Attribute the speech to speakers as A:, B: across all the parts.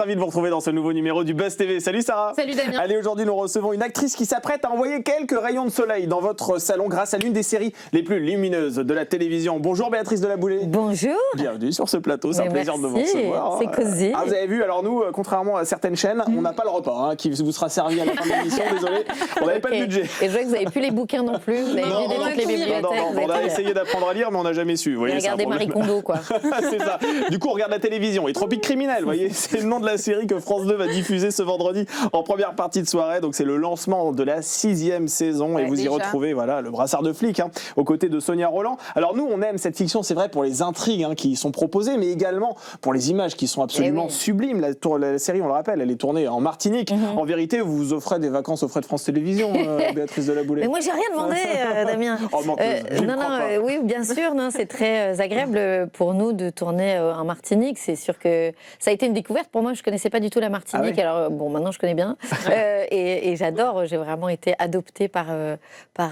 A: ravi de vous retrouver dans ce nouveau numéro du Buzz TV. Salut Sarah.
B: Salut Damien.
A: Allez, aujourd'hui nous recevons une actrice qui s'apprête à envoyer quelques rayons de soleil dans votre salon grâce à l'une des séries les plus lumineuses de la télévision. Bonjour Béatrice Delaboulée.
C: Bonjour.
A: Bienvenue sur ce plateau, c'est un plaisir de vous recevoir.
C: C'est cosy.
A: Ah, vous avez vu, alors nous, contrairement à certaines chaînes, on n'a pas le repas qui vous sera servi à la fin de l'émission, désolé. On n'avait pas de budget.
C: Et je vois que vous n'avez plus les bouquins non plus, vous avez vidé toutes les bibliothèques.
A: On a essayé d'apprendre à lire, mais on n'a jamais su.
C: Regardez Marie Kondo, quoi.
A: C'est ça. Du coup, on regarde la télévision. Et Tropique Criminel, vous voyez, c'est le nom de la série que France 2 va diffuser ce vendredi en première partie de soirée. Donc c'est le lancement de la 6e saison et vous y retrouvez le brassard de flic aux côtés de Sonia Rolland. Alors nous, on aime cette fiction, c'est vrai, pour les intrigues qui y sont proposées, mais également pour les images qui sont absolument sublimes. La série, on le rappelle, elle est tournée en Martinique. En vérité, vous vous offrez des vacances aux frais de France Télévisions, Béatrice Delaboulée.
C: Mais moi, j'ai rien demandé, Damien. Oui, bien sûr, c'est très agréable pour nous de tourner en Martinique. C'est sûr que ça a été une découverte pour moi. Je connaissais pas du tout la Martinique. Alors bon, maintenant je connais bien et j'adore. J'ai vraiment été adoptée par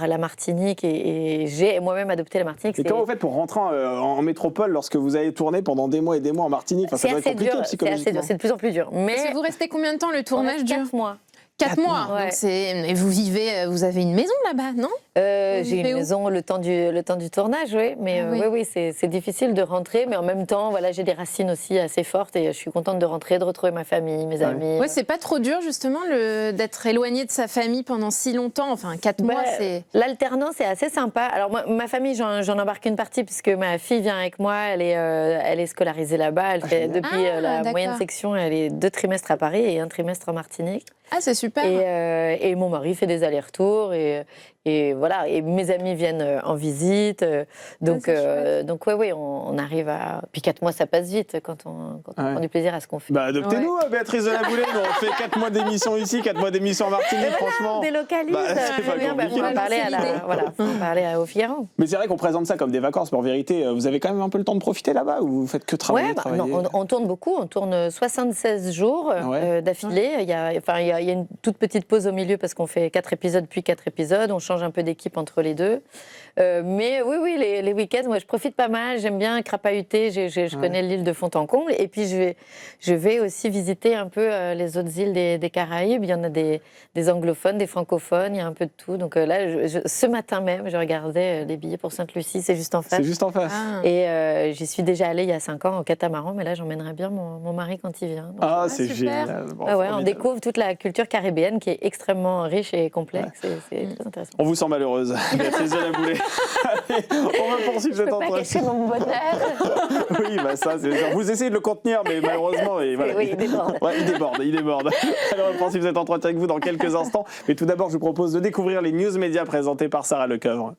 C: la Martinique et j'ai moi-même adopté la Martinique.
A: Et comment vous faites pour rentrer en métropole lorsque vous avez tourné pendant des mois et des mois en Martinique? Ça doit être compliqué psychologiquement.
C: C'est assez dur, c'est de plus en plus dur.
B: Mais vous restez combien de temps le tournage dure?
C: 4 mois.
B: 4 mois.
C: Ouais.
B: Donc et vous avez une maison là-bas, non?
C: J'ai une maison le temps du tournage, oui. Mais oui, c'est difficile de rentrer, mais en même temps, voilà, j'ai des racines aussi assez fortes et je suis contente de rentrer, de retrouver ma famille, mes amis.
B: Ouais, c'est pas trop dur justement d'être éloigné de sa famille pendant si longtemps. Enfin, 4 mois, c'est.
C: L'alternance est assez sympa. Alors moi, ma famille, j'en embarque une partie puisque ma fille vient avec moi. Elle est scolarisée là-bas. Elle fait depuis la moyenne section, elle est 2 trimestres à Paris et 1 trimestre en Martinique.
B: Ah, c'est super.
C: Et mon mari fait des allers-retours et voilà. Et mes amis viennent en visite. Donc on arrive à. Puis 4 mois, ça passe vite quand on prend du plaisir à ce qu'on fait.
A: Bah adoptez-nous, Béatrice Delaboulée. On fait 4 mois d'émission ici, 4 mois d'émission en Martinique, franchement.
C: On délocalise.
A: On
C: va parler au Figaro.
A: Mais c'est vrai qu'on présente ça comme des vacances, mais en vérité, vous avez quand même un peu le temps de profiter là-bas ou vous faites que travailler,
C: non, on tourne beaucoup. On tourne 76 jours d'affilée. Il y a une toute petite pause au milieu parce qu'on fait 4 épisodes puis 4 épisodes. On change un peu d'équipe entre les deux. Mais oui, les week-ends, moi, je profite pas mal. J'aime bien crapahuter. Je connais l'île de fond en comble. Et puis, je vais aussi visiter un peu les autres îles des Caraïbes. Il y en a des anglophones, des francophones. Il y a un peu de tout. Donc là, ce matin même, je regardais les billets pour Sainte-Lucie. C'est juste en face.
A: C'est juste en face.
C: Et j'y suis déjà allée il y a 5 ans en catamaran. Mais là, j'emmènerai bien mon mari quand il vient. Donc,
A: c'est génial.
C: Bon, on découvre toute la culture caribéenne qui est extrêmement riche et complexe. C'est très intéressant.
A: On vous sent malheureuse, Béatrice Delaboulée. Allez, on va poursuivre cet entretien.
C: Je peux pas cacher mon bonheur.
A: Oui, ça, c'est sûr. Vous essayez de le contenir, mais malheureusement,
C: oui, il déborde.
A: Il déborde. Alors, on va poursuivre cet entretien avec vous dans quelques instants. Mais tout d'abord, je vous propose de découvrir les news médias présentés par Sarah Lecoeuvre.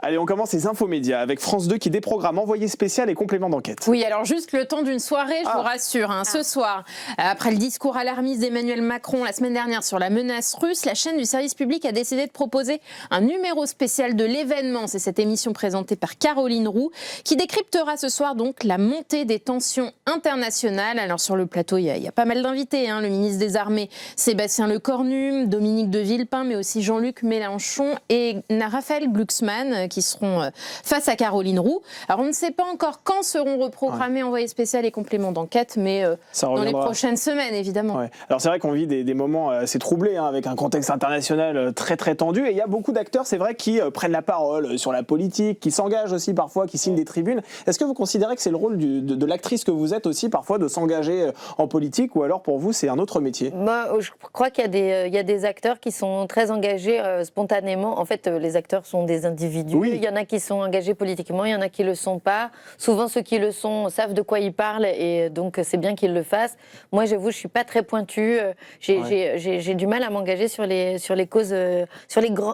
A: Allez, on commence les infos médias avec France 2 qui déprogramme envoyé spécial et complément d'enquête.
B: Oui, alors juste le temps d'une soirée, je vous rassure. Ce soir, après le discours alarmiste d'Emmanuel Macron la semaine dernière sur la menace russe, la chaîne du service public a décidé de proposer un numéro spécial de l'événement. C'est cette émission présentée par Caroline Roux qui décryptera ce soir donc la montée des tensions internationales. Alors sur le plateau, il y a pas mal d'invités. Le ministre des Armées, Sébastien Lecornu, Dominique de Villepin, mais aussi Jean-Luc Mélenchon et Raphaël Glucksmann qui seront face à Caroline Roux. Alors on ne sait pas encore quand seront reprogrammés envoyés spéciaux et compléments d'enquête, mais dans les prochaines semaines évidemment.
A: Ouais. Alors c'est vrai qu'on vit des moments assez troublés avec un contexte international très très tendu et il y a beaucoup d'acteurs, c'est vrai, qui prennent la parole sur la politique, qui s'engagent aussi parfois, qui signent des tribunes. Est-ce que vous considérez que c'est le rôle de l'actrice que vous êtes aussi parfois de s'engager en politique ou alors pour vous c'est un autre métier?
C: Moi, je crois qu'il y a des acteurs qui sont très engagés spontanément. En fait, les acteurs sont des individus. Il y en a qui sont engagés politiquement, il y en a qui le sont pas. Souvent, ceux qui le sont savent de quoi ils parlent et donc c'est bien qu'ils le fassent. Moi, j'avoue, je suis pas très pointue. J'ai du mal à m'engager sur les causes,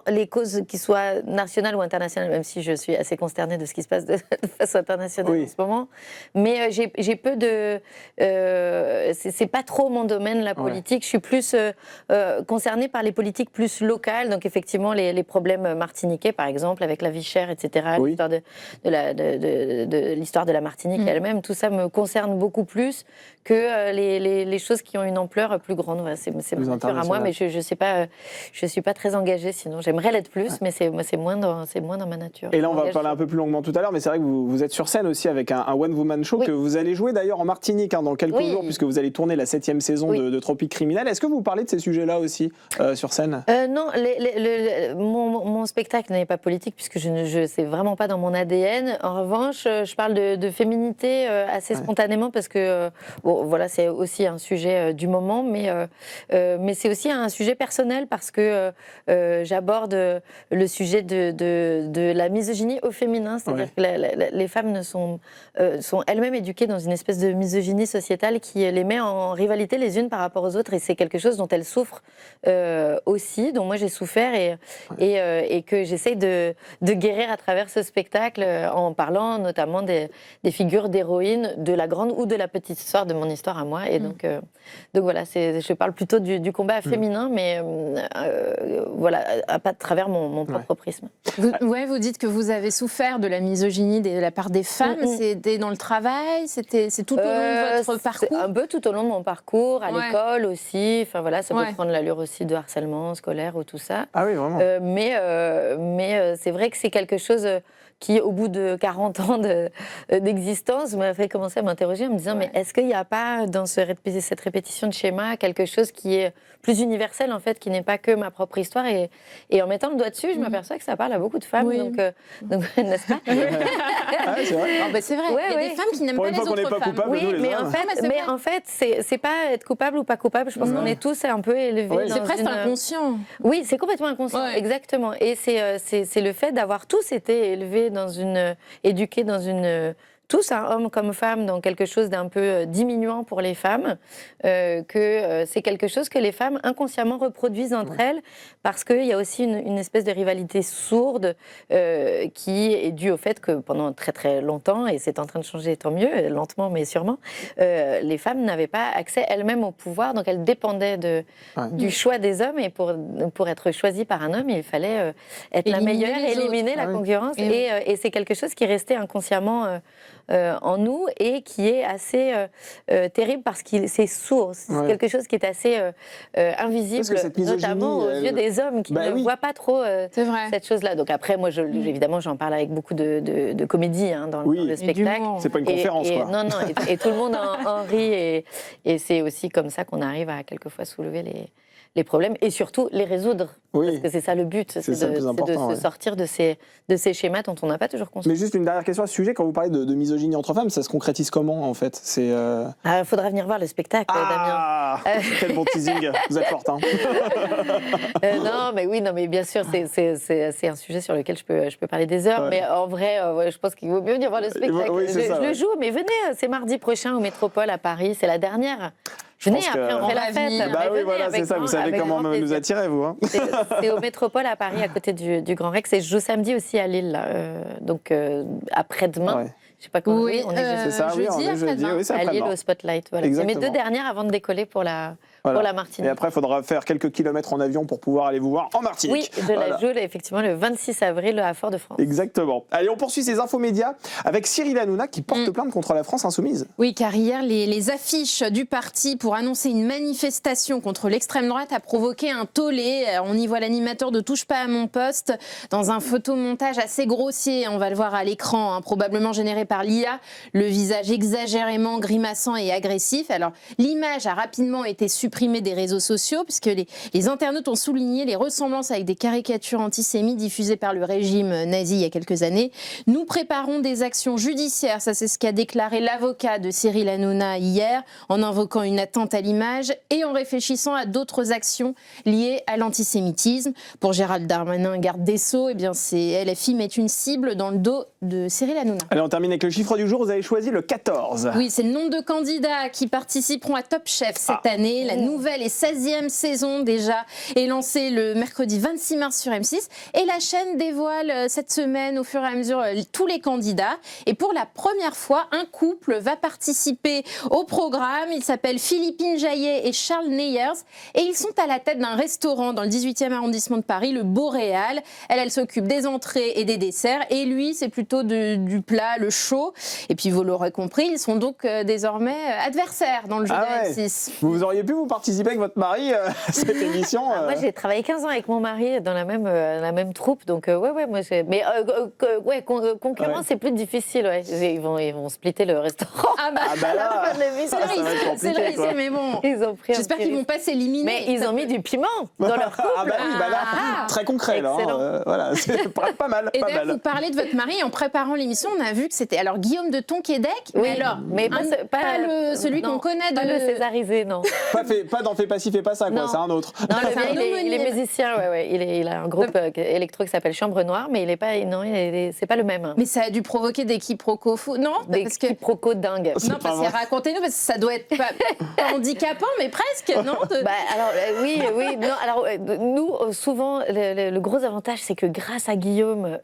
C: les causes qui soient nationales ou internationales, même si je suis assez consternée de ce qui se passe de façon internationale en ce moment. Mais j'ai peu de, c'est pas trop mon domaine la politique. Je suis plus concernée par les politiques plus locales. Donc effectivement, les problèmes martiniquais, par exemple, avec la vie chère, etc.,
A: Oui.
C: l'histoire de l'histoire de la Martinique elle-même, tout ça me concerne beaucoup plus que les choses qui ont une ampleur plus grande. Voilà, c'est ma nature à moi, mais je suis pas très engagée sinon. J'aimerais l'être plus, mais c'est moins dans ma nature.
A: Et là, on va parler un peu plus longuement tout à l'heure, mais c'est vrai que vous êtes sur scène aussi avec un one-woman show que vous allez jouer d'ailleurs en Martinique dans quelques jours, puisque vous allez tourner la 7e saison de Tropique Criminel. Est-ce que vous parlez de ces sujets-là aussi sur scène ?
C: Non, mon spectacle n'est pas politique, puisque c'est vraiment pas dans mon ADN. En revanche, je parle de féminité assez spontanément, parce que voilà, c'est aussi un sujet du moment, mais c'est aussi un sujet personnel, parce que j'aborde le sujet de la misogynie au féminin, c'est-à-dire que les femmes sont elles-mêmes éduquées dans une espèce de misogynie sociétale qui les met en rivalité les unes par rapport aux autres, et c'est quelque chose dont elles souffrent aussi, dont moi j'ai souffert, et que j'essaye de guérir à travers ce spectacle, en parlant notamment des figures d'héroïnes de la grande ou de la petite histoire, de mon histoire à moi. Et donc voilà, je parle plutôt du combat féminin, mais voilà, pas de travers mon propre prisme.
B: Vous dites que vous avez souffert de la misogynie de la part des femmes. C'était dans le travail, c'est tout au long de votre parcours?
C: Un peu tout au long de mon parcours, à l'école aussi. Enfin voilà, ça peut prendre l'allure aussi de harcèlement scolaire ou tout ça.
A: Ah oui, vraiment.
C: Mais c'est vrai que c'est quelque chose qui, au bout de 40 ans d'existence, m'a fait commencer à m'interroger en me disant mais est-ce qu'il n'y a pas dans cette répétition de schéma quelque chose qui est plus universel, en fait, qui n'est pas que ma propre histoire, et en mettant le doigt dessus, je m'aperçois que ça parle à beaucoup de femmes, donc n'est-ce pas?
A: C'est vrai.
B: C'est vrai, il y a des femmes qui n'aiment pas les autres femmes.
A: Coupable,
C: oui, mais en fait, c'est pas être coupable ou pas coupable, je pense qu'on est tous un peu élevés dans
B: c'est presque inconscient.
C: Oui, c'est complètement inconscient, exactement, et c'est le fait d'avoir tous été élevés éduqués dans une... tous, hommes comme femmes, dans quelque chose d'un peu diminuant pour les femmes, que c'est quelque chose que les femmes inconsciemment reproduisent entre elles, parce qu'il y a aussi une espèce de rivalité sourde qui est due au fait que pendant très très longtemps, et c'est en train de changer tant mieux, lentement mais sûrement, les femmes n'avaient pas accès elles-mêmes au pouvoir, donc elles dépendaient du choix des hommes, et pour être choisies par un homme, il fallait être la meilleure, éliminer la concurrence, et c'est quelque chose qui restait inconsciemment en nous, et qui est assez terrible parce que c'est sourd, c'est quelque chose qui est assez invisible, notamment aux yeux des hommes qui ne voient pas trop cette chose-là. Donc après, moi, évidemment, j'en parle avec beaucoup de comédie dans le spectacle.
A: C'est pas une conférence, quoi.
C: Non, et tout le monde en rit, et c'est aussi comme ça qu'on arrive à quelquefois soulever les problèmes, et surtout les résoudre. Parce que c'est ça le but, c'est de se sortir de ces schémas dont on n'a pas toujours conscience.
A: Mais juste une dernière question à ce sujet, quand vous parlez de misogynie entre femmes, ça se concrétise comment, en fait?
C: Faudra venir voir le spectacle, Damien.
A: Quel bon teasing, vous êtes forte.
C: Non, mais bien sûr, c'est un sujet sur lequel je peux parler des heures, mais en vrai, je pense qu'il vaut mieux venir voir le spectacle. Je le joue, mais venez, c'est mardi prochain au Métropole à Paris, c'est la dernière. Venez, après on fait la fête.
A: Bah oui, voilà, c'est ça, vous savez comment nous attirer, vous.
C: C'est au Métropole à Paris, à côté du Grand Rex, et je joue samedi aussi à Lille, donc après-demain. Je sais pas comment on est.
A: C'est ça,
B: jeudi,
A: après-demain.
C: À Lille, au Spotlight. Voilà. C'est mes 2 dernières avant de décoller pour la Martinique.
A: Et après, il faudra faire quelques kilomètres en avion pour pouvoir aller vous voir en Martinique.
C: Oui, je la joue effectivement le 26 avril à Fort-de-France.
A: Exactement. Allez, on poursuit ces infos médias avec Cyril Hanouna qui porte plainte contre la France insoumise.
B: Oui, car hier, les affiches du parti pour annoncer une manifestation contre l'extrême droite a provoqué un tollé. On y voit l'animateur de Touche pas à mon poste dans un photomontage assez grossier. On va le voir à l'écran, probablement généré par l'IA. Le visage exagérément grimaçant et agressif. Alors, l'image a rapidement été supprimée des réseaux sociaux puisque les internautes ont souligné les ressemblances avec des caricatures antisémites diffusées par le régime nazi il y a quelques années. Nous préparons des actions judiciaires, ça c'est ce qu'a déclaré l'avocat de Cyril Hanouna hier, en invoquant une atteinte à l'image et en réfléchissant à d'autres actions liées à l'antisémitisme. Pour Gérald Darmanin, garde des Sceaux, c'est LFI met une cible dans le dos de Cyril Hanouna.
A: Allez, on termine avec le chiffre du jour, vous avez choisi le 14.
B: Oui, c'est le nombre de candidats qui participeront à Top Chef cette année. La nouvelle et 16e saison déjà est lancée le mercredi 26 mars sur M6. Et la chaîne dévoile cette semaine, au fur et à mesure, tous les candidats. Et pour la première fois, un couple va participer au programme. Il s'appelle Philippine Jaillet et Charles Neyers. Et ils sont à la tête d'un restaurant dans le 18e arrondissement de Paris, le Boréal. Elle s'occupe des entrées et des desserts. Et lui, c'est plutôt du plat, le chaud. Et puis, vous l'aurez compris, ils sont donc désormais adversaires dans le jeu de M6.
A: Vous auriez pu participer avec votre mari à cette émission
C: Moi, j'ai travaillé 15 ans avec mon mari dans la même troupe. Donc, moi, mais concurrence, c'est plus difficile. Ouais. Ils vont splitter le restaurant.
B: Ah bah
A: là,
B: c'est le risque, mais bon. J'espère qu'ils vont pas s'éliminer.
C: Mais ils ont mis du piment dans leur couple.
A: Ah bah oui, là, très concret là. Voilà, c'est pas mal.
B: Et d'ailleurs, vous parlez de votre mari. En préparant l'émission, on a vu que c'était alors Guillaume de Tonquédec, mais pas celui qu'on connaît
C: pas le césarisé, non.
A: Pas dans Fais pas ci, fais pas ça, quoi. C'est un autre.
C: Non, il est musicien, il a un groupe électro qui s'appelle Chambre Noire, mais il est pas, non, c'est pas le même.
B: Mais ça a dû provoquer des quiproquos fous, non?
C: Des quiproquos dingues.
B: Non, parce que racontez-nous, parce que ça doit être pas handicapant, mais presque, non?
C: Alors oui, non. Alors nous, souvent, le gros avantage, c'est que grâce à Guillaume,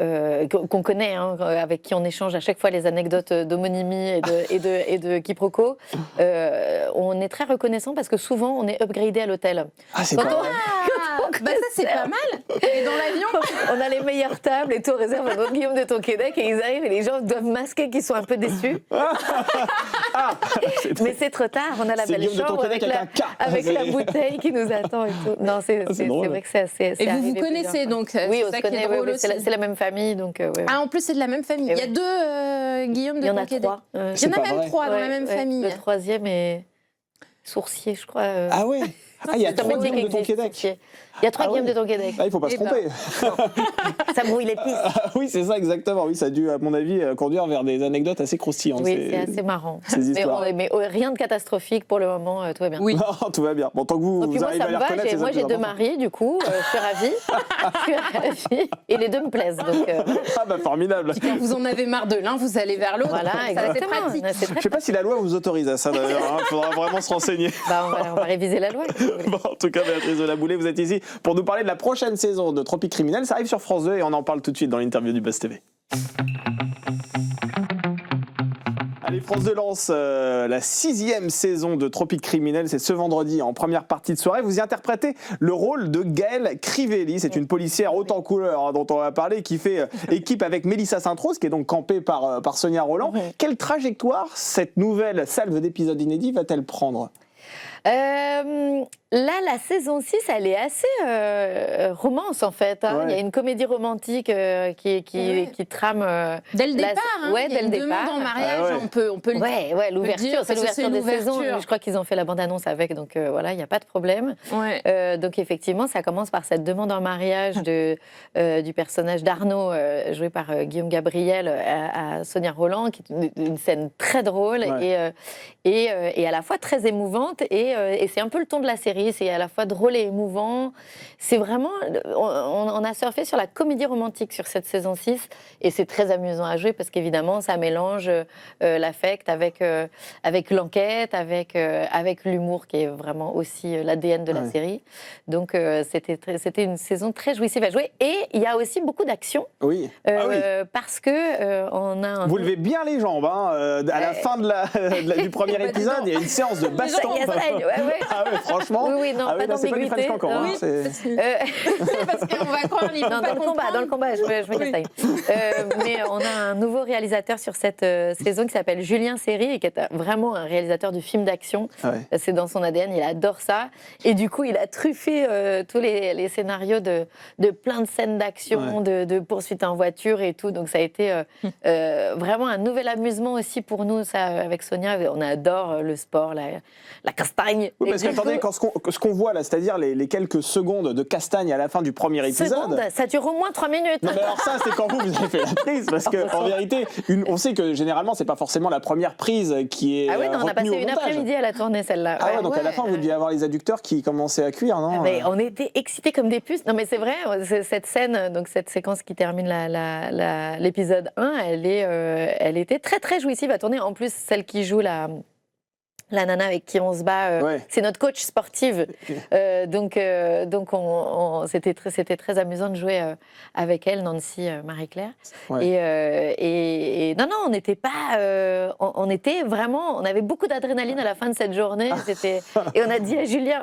C: qu'on connaît, avec qui on échange à chaque fois les anecdotes d'homonymie et de quiproquos, on est très reconnaissant parce que souvent on est upgradé à l'hôtel.
A: Ah, c'est pas vrai.
B: Ça c'est pas mal. Et dans l'avion,
C: on a les meilleures tables et tout réserve à notre Guillaume de Tonquédec et ils arrivent et les gens doivent masquer qu'ils sont un peu déçus. Mais c'est trop tard, on a la belle chambre avec la bouteille qui nous attend et tout. Non, c'est vrai que c'est assez.
B: Et vous connaissez donc?
C: Oui, on se connaît. C'est la même famille, donc.
B: Ah, en plus c'est de la même famille. Il y a deux Guillaume de Tonquédec.
C: Il y en a trois.
B: Il y en a même trois dans la même famille.
C: Le troisième est Sourcier, je crois.
A: Ah ouais. Il y a 3 Guillaume de Tonquédec.
C: Il y a 3 Guillaume de Tonquédec.
A: Il ne faut pas se tromper.
C: Ça brouille les pistes.
A: Oui, c'est ça, exactement. Oui, ça a dû, à mon avis, conduire vers des anecdotes assez croustillantes.
C: Oui, c'est assez marrant. Mais rien de catastrophique pour le moment, tout va bien.
B: Oui,
A: non, tout va bien. Bon, tant que vous arrivez à les reconnaître,
C: moi, j'ai 2 maris, du coup, je suis ravie. Et les deux me plaisent. Donc,
A: Ah bah formidable.
B: Quand vous en avez marre de l'un, vous allez vers l'autre.
C: Voilà,
B: c'est pratique.
A: Je ne sais pas si la loi vous autorise à ça, d'ailleurs. Il faudra vraiment se renseigner.
C: On va réviser la loi.
A: Bon, en tout cas, Béatrice Delaboulé, vous êtes ici pour nous parler de la prochaine saison de Tropique Criminel. Ça arrive sur France 2 et on en parle tout de suite dans l'interview du Buzz TV. Allez, France 2 lance la 6e saison de Tropique Criminel. C'est ce vendredi en première partie de soirée. Vous y interprétez le rôle de Gaëlle Crivelli. C'est une policière haute en couleur dont on va parler, qui fait équipe avec Mélissa Sainte-Rose, qui est donc campée par Sonia Rolland. Quelle trajectoire cette nouvelle salve d'épisodes inédits va-t-elle prendre ?
C: Là, la saison 6, elle est assez romance, en fait. Il y a une comédie romantique qui trame...
B: Dès le départ,
C: dès le départ.
B: En mariage, on peut le dire.
C: L'ouverture, c'est l'ouverture des saisons. Je crois qu'ils ont fait la bande-annonce avec, donc voilà, il n'y a pas de problème. Donc effectivement, ça commence par cette demande en mariage du personnage d'Arnaud, joué par Guillaume Gabriel, à Sonia Rolland, qui est une scène très drôle et à la fois très émouvante. Et c'est un peu le ton de la série, c'est à la fois drôle et émouvant. C'est vraiment... On a surfé sur la comédie romantique sur cette saison 6, et c'est très amusant à jouer parce qu'évidemment, ça mélange l'affect avec l'enquête, avec l'humour qui est vraiment aussi l'ADN de la série. Donc c'était une saison très jouissive à jouer. Et il y a aussi beaucoup d'action.
A: Oui.
C: Parce que on a
A: Vous levez bien les jambes. À la fin du premier épisode, il y a une séance de baston. Ah ouais, franchement.
C: Oui, non, pas d'ambiguïté.
A: C'est pas du
B: parce qu'on va croire qu'il
C: dans le combat, je me casse. Mais on a un nouveau réalisateur sur cette saison qui s'appelle Julien Seri et qui est vraiment un réalisateur de films d'action. C'est dans son ADN, il adore ça. Et du coup, il a truffé tous les scénarios de plein de scènes d'action, de poursuites en voiture et tout. Donc ça a été vraiment un nouvel amusement aussi pour nous, ça, avec Sonia. On adore le sport, la castagne.
A: Oui, parce qu'attendez, ce qu'on voit là, c'est-à-dire les quelques secondes de castagne à la fin du premier épisode...
C: Ça dure au moins 3 minutes.
A: Non, mais alors ça, c'est quand vous avez fait la prise, parce qu'en vérité, on sait que généralement, c'est pas forcément la première prise qui est retenue au montage.
C: On a passé une après-midi à la tournée, celle-là.
A: Donc à la fin, vous deviez avoir les adducteurs qui commençaient à cuire, non?
C: Mais on était excités comme des puces. Non, mais c'est vrai, cette scène, donc cette séquence qui termine l'épisode 1, elle était très, très jouissive à tourner. En plus, celle qui joue la nana avec qui on se bat, c'est notre coach sportive. Donc c'était très amusant de jouer avec elle, Nancy Marie-Claire. Ouais. Et non, on n'était pas... on était vraiment... On avait beaucoup d'adrénaline à la fin de cette journée. Et on a dit à Julien,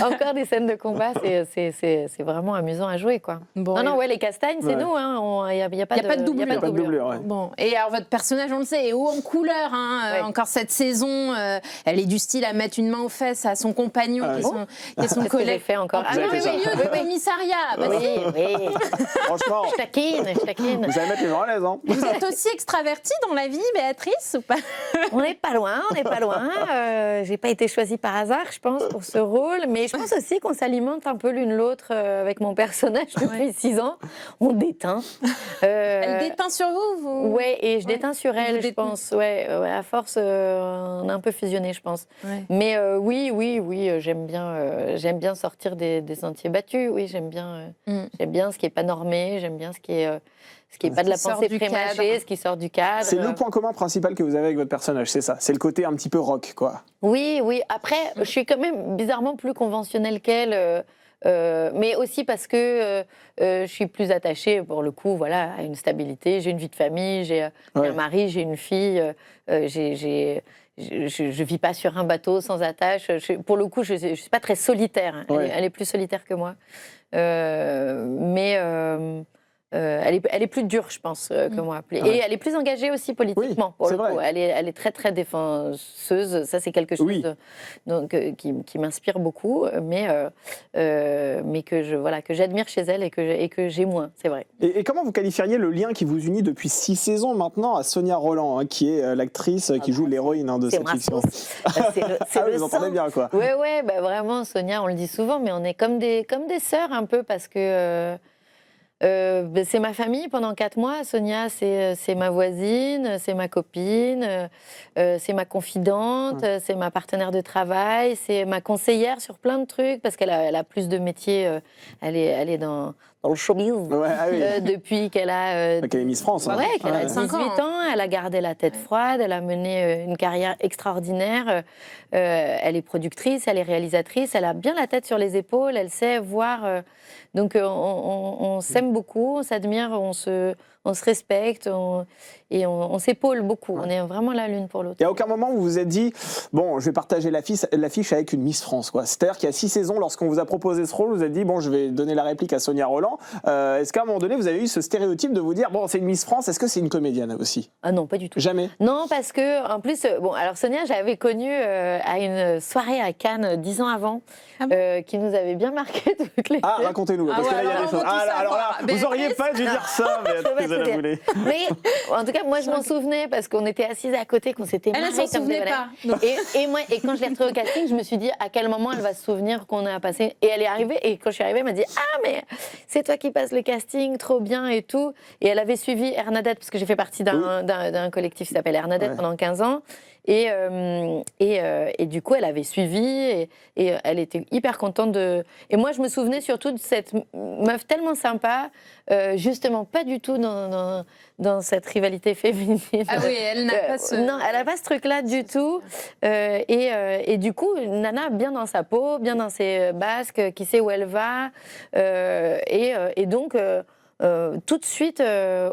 C: encore des scènes de combat. C'est vraiment amusant à jouer, quoi. Bon, non, les castagnes, c'est nous. Il n'y a pas de doublure.
B: Bon. Et alors, votre personnage, on le sait, est haut en couleur. Encore cette saison, elle est du style à mettre une main aux fesses à son compagnon qui est son collègue.
C: Fait encore.
B: Ah oui, au milieu du commissariat.
C: Oui.
A: Franchement,
C: je taquine.
A: Vous allez mettre les gens à l'aise. Hein.
B: Vous êtes aussi extravertie dans la vie, Béatrice, ou pas?
C: On n'est pas loin. J'ai pas été choisie par hasard, je pense, pour ce rôle. Mais je pense aussi qu'on s'alimente un peu l'une l'autre avec mon personnage depuis 6 ans. On déteint.
B: Elle déteint sur vous?
C: Oui, et je déteins sur elle, je pense. À force, on a un peu fusionné, je pense. Ouais. Mais oui, j'aime bien sortir des sentiers battus. Oui, j'aime bien ce qui n'est pas normé, j'aime bien ce qui est pas de la pensée prémâchée, ce qui sort du cadre.
A: C'est le point commun principal que vous avez avec votre personnage, c'est ça. C'est le côté un petit peu rock, quoi.
C: Oui. Après, je suis quand même bizarrement plus conventionnelle qu'elle. Mais aussi parce que je suis plus attachée, pour le coup, à une stabilité. J'ai une vie de famille, j'ai un mari, j'ai une fille, je vis pas sur un bateau sans attache. Pour le coup, je suis pas très solitaire. Elle est plus solitaire que moi. Mais elle est plus dure, je pense, que moi. Et elle est plus engagée aussi politiquement, pour le coup. Elle est très, très défenseuse. Ça, c'est quelque chose qui m'inspire beaucoup, mais que j'admire chez elle et que j'ai moins, c'est vrai.
A: Et comment vous qualifieriez le lien qui vous unit depuis 6 saisons maintenant à Sonia Rolland, qui est l'actrice qui joue l'héroïne de cette fiction? Vous entendez bien, quoi.
C: Oui, vraiment, Sonia, on le dit souvent, mais on est comme des sœurs un peu, parce que... c'est ma famille pendant 4 mois. Sonia, c'est ma voisine, c'est ma copine, c'est ma confidente, c'est ma partenaire de travail, c'est ma conseillère sur plein de trucs, parce qu'elle a plus de métiers. Elle est dans le showbiz depuis qu'elle a...
A: qu'elle est Miss France.
C: Qu'elle a 18 ans. Elle a gardé la tête froide, elle a mené une carrière extraordinaire. Elle est productrice, elle est réalisatrice, elle a bien la tête sur les épaules, elle sait voir... Donc on s'aime beaucoup, on s'admire, on se respecte et on s'épaule beaucoup. On est vraiment là l'une pour l'autre.
A: Et à aucun moment vous vous êtes dit, bon, je vais partager l'affiche avec une Miss France, quoi. C'est-à-dire qu'il y a 6 saisons, lorsqu'on vous a proposé ce rôle, vous avez dit, bon, je vais donner la réplique à Sonia Rolland. Est-ce qu'à un moment donné, vous avez eu ce stéréotype de vous dire, bon, c'est une Miss France, est-ce que c'est une comédienne aussi?
C: Ah non, pas du tout.
A: Jamais?
C: Non, parce que, en plus, alors Sonia, j'avais connue à une soirée à Cannes 10 ans avant, qui nous avait bien marqué toutes les deux.
A: Ah, racontez-nous, parce que là, il y a des choses. Alors là, vous auriez pas dû dire ça, mais
C: en tout cas, moi, je m'en souvenais, parce qu'on était assises à côté, qu'on s'était marré.
B: Elle ne s'en souvenait pas.
C: Et quand je l'ai retrouvée au casting, je me suis dit, à quel moment elle va se souvenir qu'on a passé. Et elle est arrivée, et quand je suis arrivée, elle m'a dit, ah, mais c'est toi qui passes le casting, trop bien et tout. Et elle avait suivi Hernadette, parce que j'ai fait partie d'un collectif qui s'appelle Hernadette pendant 15 ans. Et du coup, elle avait suivi et elle était hyper contente de... Et moi, je me souvenais surtout de cette meuf tellement sympa, justement pas du tout dans cette rivalité féminine.
B: Ah oui, elle n'a pas ce...
C: Non, elle n'a pas ce truc-là du tout. Et du coup, Nana, bien dans sa peau, bien dans ses basques, qui sait où elle va. Et donc... tout de suite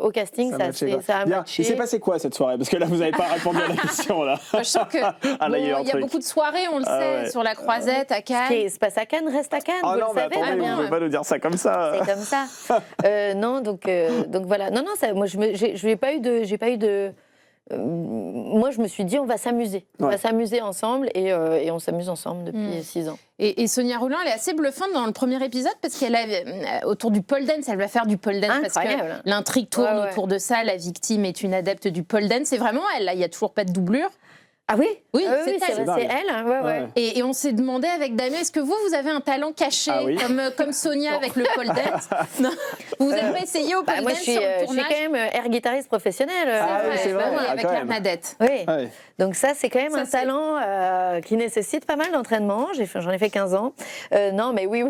C: au casting, ça a matché.
A: Il s'est passé quoi cette soirée? Parce que là, vous n'avez pas répondu à la question. Là.
B: Je sens qu'il y a beaucoup de soirées, on le sait, sur la Croisette, à Cannes.
C: Ce qui se passe à Cannes reste à Cannes, vous le savez.
A: Attendez, vous ne pouvez pas nous dire ça comme ça.
C: C'est comme ça. Non, donc voilà. Non, moi, je n'ai pas eu de... moi, je me suis dit, on va s'amuser. On va s'amuser ensemble et on s'amuse ensemble depuis 6 ans.
B: Et Sonia Rolland, elle est assez bluffante dans le premier épisode parce qu'elle autour du pole dance, elle va faire du pole dance.
C: Incroyable.
B: Parce que l'intrigue tourne autour de ça. La victime est une adepte du pole dance. C'est vraiment elle. Là, il n'y a toujours pas de doublure.
C: Ah oui?
B: Oui, c'est
C: elle.
B: Et on s'est demandé avec Damien, est-ce que vous avez un talent caché comme Sonia avec le pole dance? Non. Vous n'avez pas essayé au pole dance sur le tournage?
C: Je suis quand même air guitariste professionnelle.
B: C'est vrai, avec Hernadette.
C: Oui. Donc ça, c'est quand même un talent qui nécessite pas mal d'entraînement. J'en ai fait 15 ans. Non, mais oui.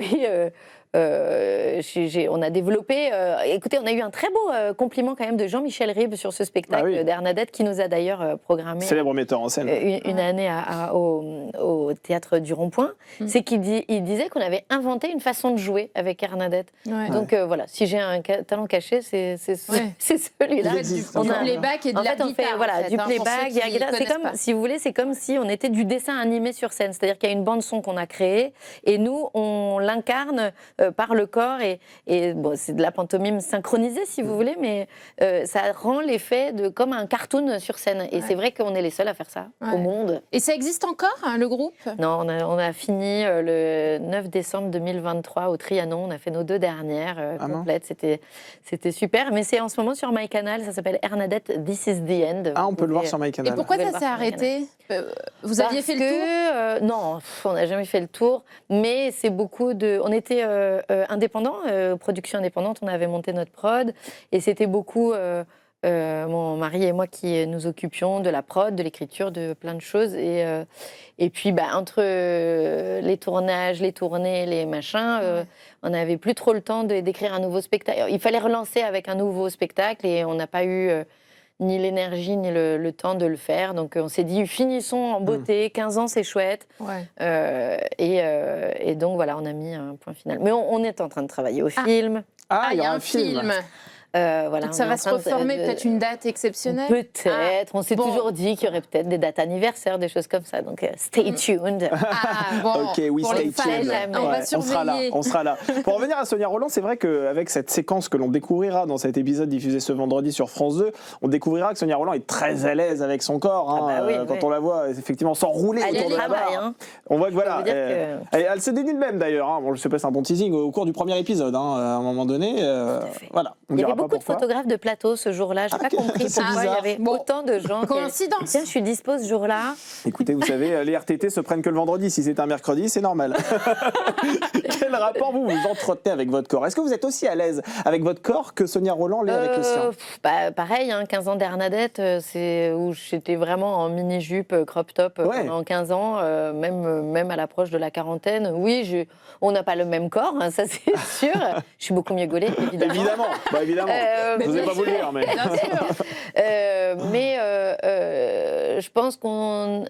C: on a développé. Écoutez, on a eu un très beau compliment quand même de Jean-Michel Ribes sur ce spectacle d'Ernadette qui nous a d'ailleurs programmé.
A: Célèbre metteur en scène.
C: Une année au Théâtre du Rond-Point. C'est qu'il disait qu'on avait inventé une façon de jouer avec Ernadette. Donc voilà, si j'ai un talent caché, c'est celui-là.
B: On a du playback et de la guitare.
C: Du playback. C'est comme, si vous voulez, c'est comme si on était du dessin animé sur scène. C'est-à-dire qu'il y a une bande son qu'on a créée et nous, on l'incarne par le corps et bon, c'est de la pantomime synchronisée, si vous voulez, mais ça rend l'effet de comme un cartoon sur scène. Et c'est vrai qu'on est les seuls à faire ça au monde.
B: Et ça existe encore, hein, le groupe ?
C: Non, on a fini le 9 décembre 2023 au Trianon. On a fait nos 2 dernières complètes. C'était super. Mais c'est en ce moment sur MyCanal. Ça s'appelle Ernadette This is the End.
A: Ah, on peut le voir sur MyCanal.
B: Et pourquoi ça s'est arrêté ? Vous aviez fait le tour ?
C: Non, on n'a jamais fait le tour. Mais c'est beaucoup de... On était indépendants, production indépendante. On avait monté notre prod. Et c'était beaucoup... mon mari et moi qui nous occupions de la prod, de l'écriture, de plein de choses. Et puis, entre les tournages, les tournées, les machins, on n'avait plus trop le temps d'écrire un nouveau spectacle. Il fallait relancer avec un nouveau spectacle et on n'a pas eu ni l'énergie ni le temps de le faire. Donc, on s'est dit, finissons en beauté, 15 ans, c'est chouette. Et donc, voilà, on a mis un point final. Mais on est en train de travailler au film.
B: Ah, il y a un film.
C: Voilà,
B: donc ça va se reformer, peut-être une date exceptionnelle.
C: Peut-être, on s'est toujours dit qu'il y aurait peut-être des dates anniversaires, des choses comme ça, donc stay tuned.
A: Ok, oui, stay tuned.
B: On va surveiller.
A: On sera là. Pour revenir à Sonia Rolland, c'est vrai qu'avec cette séquence que l'on découvrira dans cet épisode diffusé ce vendredi sur France 2, on découvrira que Sonia Rolland est très à l'aise avec son corps. Quand on la voit effectivement s'enrouler autour de la barre. On voit que voilà, elle se dénude même d'ailleurs. Je sais pas, c'est un bon teasing au cours du premier épisode. À un moment donné, voilà.
C: Il y avait beaucoup de photographes de plateau ce jour-là. J'ai pas compris pourquoi il y avait autant de gens.
B: Coïncidence.
C: Tiens, je suis dispo ce jour-là.
A: Écoutez, vous savez, les RTT se prennent que le vendredi. Si c'est un mercredi, c'est normal. Quel rapport vous entretenez avec votre corps ? Est-ce que vous êtes aussi à l'aise avec votre corps que Sonia Rolland l'est avec le sien ?
C: Pareil, 15 ans d'Ernadette, c'est où j'étais vraiment en mini-jupe, crop top pendant 15 ans, même à l'approche de la quarantaine. Oui, on n'a pas le même corps, ça c'est sûr. Je suis beaucoup mieux gaulée, évidemment.
A: Évidemment. Je n'osais pas vous le dire, mais...
B: Bien sûr.
C: Je pense qu'on...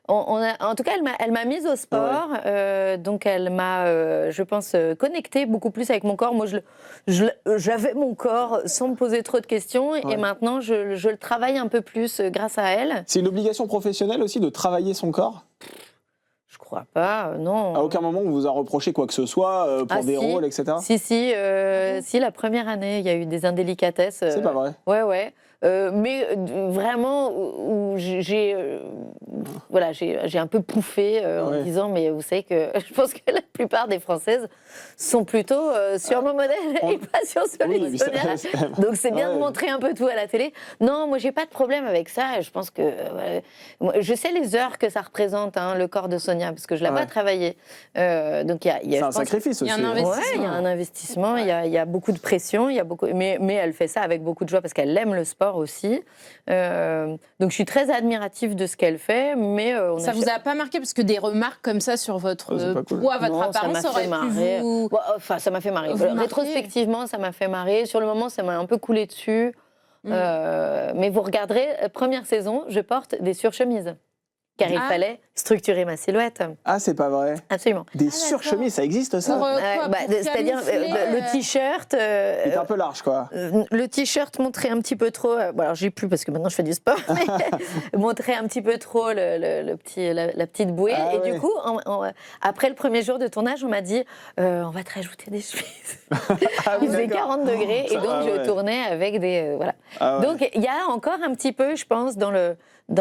C: en tout cas, elle m'a mise au sport, donc elle m'a, je pense, connectée beaucoup plus avec mon corps. Moi, j'avais mon corps sans me poser trop de questions, et maintenant, je le travaille un peu plus grâce à elle.
A: C'est une obligation professionnelle aussi de travailler son corps ?
C: Je crois pas, non.
A: À aucun moment on vous a reproché quoi que ce soit pour des rôles, etc.
C: Si, la première année, il y a eu des indélicatesses.
A: C'est pas vrai.
C: Ouais. Mais vraiment, où j'ai un peu pouffé en disant, mais vous savez que je pense que la plupart des Françaises sont plutôt sur mon modèle et pas sur celui de Sonia. Donc c'est bien de montrer un peu tout à la télé. Non, moi j'ai pas de problème avec ça. Je pense que je sais les heures que ça représente, le corps de Sonia, parce que je l'ai pas travaillé. Donc c'est
A: un sacrifice aussi.
B: Il y a un investissement.
C: Il y a un investissement. Il y a beaucoup de pression. Mais elle fait ça avec beaucoup de joie parce qu'elle aime le sport aussi. Donc je suis très admirative de ce qu'elle fait, mais
B: ça vous a pas marqué parce que des remarques comme ça sur votre poids, votre apparence aurait pu vous...
C: ça m'a fait marrer. Rétrospectivement, ça m'a fait marrer. Sur le moment, ça m'a un peu coulé dessus. Mais vous regarderez, première saison, je porte des surchemises. Car il fallait structurer ma silhouette.
A: Ah, c'est pas vrai.
C: Absolument.
A: Des surchemises, ça existe ça
C: c'est-à-dire le t-shirt...
A: il est un peu large, quoi.
C: Le t-shirt montrait un petit peu trop... alors, j'ai plus parce que maintenant je fais du sport, mais montrait un petit peu trop la petite bouée. Du coup, après le premier jour de tournage, on m'a dit on va te rajouter des chemises. Il faisait 40 degrés et donc je tournais avec des... Donc, il y a encore un petit peu, je pense, dans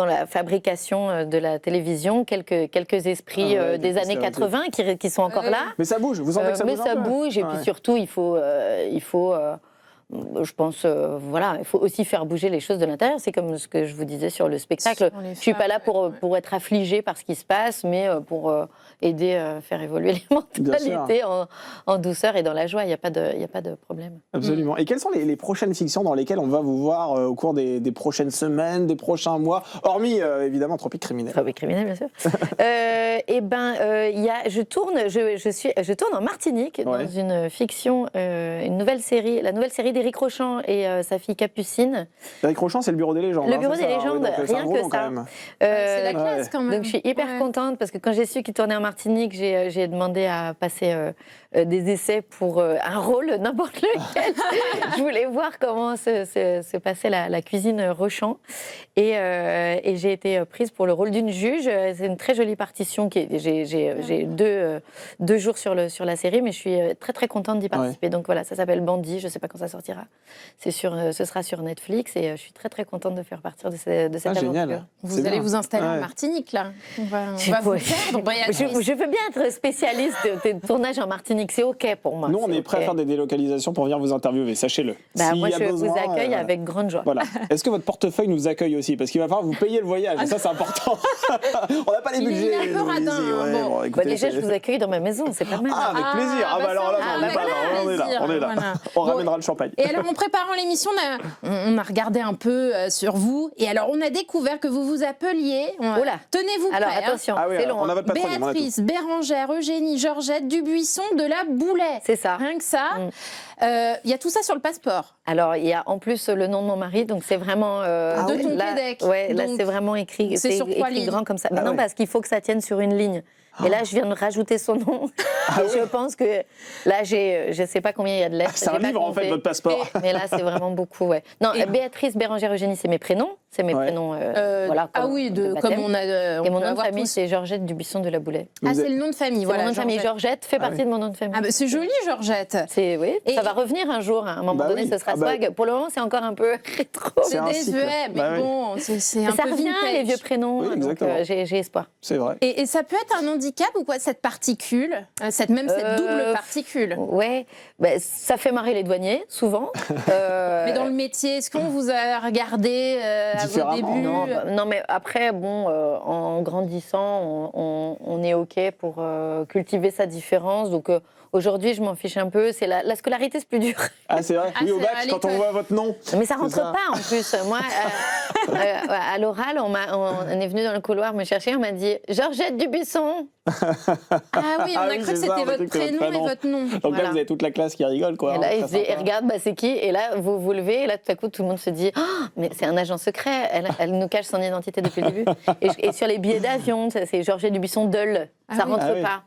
C: la fabrication de la télévision, quelques esprits des années 80 qui sont encore là.
A: Mais ça bouge, vous sentez que ça bouge?
C: Mais ça bouge, et puis surtout, il faut je pense, voilà, il faut aussi faire bouger les choses de l'intérieur. C'est comme ce que je vous disais sur le spectacle. Je ne suis pas là pour être affligée par ce qui se passe, mais pour aider à faire évoluer les mentalités en douceur et dans la joie. Il n'y a pas de problème.
A: Absolument. Et quelles sont les prochaines fictions dans lesquelles on va vous voir au cours des prochaines semaines, des prochains mois, hormis évidemment Tropique Criminel?
C: Tropique Criminel, bien sûr. Je tourne en Martinique dans une fiction, une nouvelle série, la nouvelle série d'Éric Rochant et sa fille Capucine.
A: Éric Rochant, c'est le Bureau des légendes.
C: Le Bureau des légendes, rien que ça.
B: C'est la classe quand même.
C: Donc je suis hyper contente parce que quand j'ai su qu'il tournait en Martinique, j'ai demandé à passer des essais pour un rôle, n'importe lequel. Je voulais voir comment se passait la cuisine Rochant. Et j'ai été prise pour le rôle d'une juge. C'est une très jolie partition. J'ai 2 jours sur la série, mais je suis très très contente d'y participer. Donc voilà, ça s'appelle Bandit. Je ne sais pas quand ça sortira. Ce sera sur Netflix et je suis très très contente de faire partir de cette aventure.
A: Génial.
B: Vous allez vous installer en Martinique là. On va vous faire.
C: Je veux bien être spécialiste de tournage en Martinique. C'est OK pour moi.
A: Nous, on est prêts à faire des délocalisations pour venir vous interviewer, sachez-le.
C: Moi, je vous accueille avec grande joie.
A: Voilà. Est-ce que votre portefeuille nous accueille aussi? Parce qu'il va falloir vous payer le voyage, et ça, c'est important. On n'a pas les budgets.
C: Déjà, je vous accueille dans ma maison, c'est pas mal.
A: Avec plaisir. Alors là, on est là. On ramènera le champagne.
B: Et alors, en préparant l'émission, on a regardé un peu sur vous. Et alors, on a découvert que vous vous appeliez... Tenez-vous prêts.
C: Alors, attention,
A: c'est long.
B: Béatrice, Bérangère, Eugénie, Georgette, Dubuisson de la Boulay.
C: C'est ça.
B: Rien que ça. Il y a tout ça sur le passeport.
C: Alors, il y a en plus le nom de mon mari, donc c'est vraiment...
B: de ton Québec.
C: Ouais, là, c'est vraiment écrit,
B: c'est sur
C: écrit grand comme ça. Mais non, parce qu'il faut que ça tienne sur une ligne. Et là, je viens de rajouter son nom. Je pense que là, je ne sais pas combien il y a de lettres.
A: C'est un livre, en fait, votre passeport.
C: Mais là, c'est vraiment beaucoup, Non, Béatrice, Bérangère, Eugénie, c'est mes prénoms. C'est mes prénoms,
B: comme on a...
C: Et mon nom de famille, c'est Georgette Dubuisson de la Boulay.
B: C'est le nom de famille,
C: voilà. Mon nom de famille, Georgette, fait partie de mon nom de famille.
B: C'est joli, Georgette.
C: Oui, ça va revenir un jour. À un moment donné, ce sera swag. Pour le moment, c'est encore un peu rétro.
B: C'est désuet, mais bon, c'est un peu
C: ça revient, les vieux prénoms. Donc, j'ai espoir.
A: C'est vrai.
B: Et ça peut être un handicap ou quoi, cette particule, cette double particule?
C: Ouais, ça fait marrer les douaniers, souvent.
B: Mais dans le métier, est-ce qu'on vous a regardé à vos débuts?
C: Non, mais après, en grandissant, on est OK pour cultiver sa différence. Donc aujourd'hui, je m'en fiche un peu. C'est la scolarité, c'est plus dur.
A: Ah, c'est vrai? Oui, au bac, quand on voit votre nom.
C: Mais ça rentre pas, en plus. Moi, à l'oral, on est venu dans le couloir me chercher. On m'a dit « Georgette Dubuisson ».
B: Ah oui, on a cru que c'était votre prénom et votre nom.
A: Donc là, vous avez toute la classe qui rigole, quoi.
C: Et là, il regarde, c'est qui? Et là, vous vous levez, et là, tout à coup, tout le monde se dit « Oh, mais c'est un agent secret, elle nous cache son identité depuis le début. » Et sur les billets d'avion, c'est Georgette Dubuisson Deul, ça rentre pas.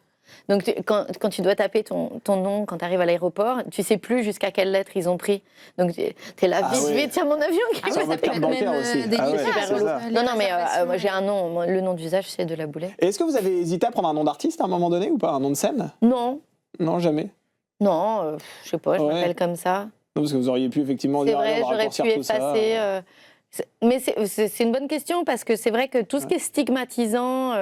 C: Donc, quand tu dois taper ton nom, quand tu arrives à l'aéroport, tu sais plus jusqu'à quelle lettre ils ont pris. Donc, tu es là, vite, tiens mon avion.
A: Sur votre carte bancaire aussi.
C: Non, mais moi, j'ai un nom. Le nom d'usage, c'est de la Boulay.
A: Et est-ce que vous avez hésité à prendre un nom d'artiste à un moment donné ou pas? Un nom de scène?
C: Non.
A: Non, jamais?
C: Non, je sais pas, je m'appelle comme ça.
A: Non, parce que vous auriez pu effectivement dire,
C: c'est vrai, j'aurais pu effacer. Mais c'est une bonne question parce que c'est vrai que tout ce qui est stigmatisant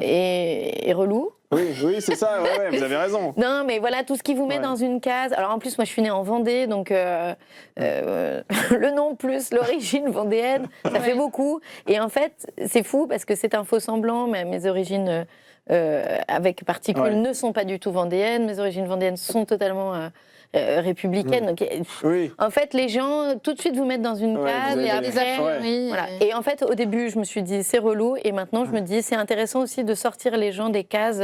C: est relou.
A: Oui, c'est ça, vous avez raison.
C: Non, mais voilà, tout ce qui vous met dans une case. Alors en plus, moi je suis née en Vendée, donc le nom plus l'origine vendéenne, ça fait beaucoup. Et en fait, c'est fou parce que c'est un faux semblant, mais mes origines avec particules ne sont pas du tout vendéennes. Mes origines vendéennes sont totalement républicaine. Donc, en fait, les gens tout de suite vous mettent dans une case et après, voilà. Et en fait, au début, je me suis dit c'est relou, et maintenant je me dis c'est intéressant aussi de sortir les gens des cases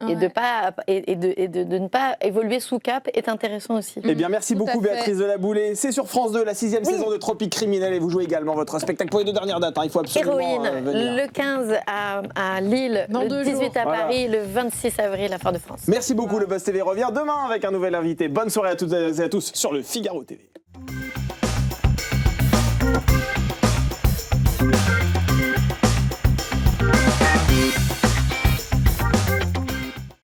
C: et de pas et de ne pas évoluer sous cap est intéressant aussi.
A: Eh bien, merci beaucoup Béatrice de la Boulay. C'est sur France 2, la 6e saison de Tropique Criminel, et vous jouez également votre spectacle pour les 2 dernières dates. Il faut absolument venir.
C: Le 15 à Lille, le 18 à Paris, le 26 avril à Fort-de-France.
A: Merci beaucoup. Le Buzz TV revient demain avec un nouvel invité. Bonne soirée à toutes et à tous sur le Figaro TV.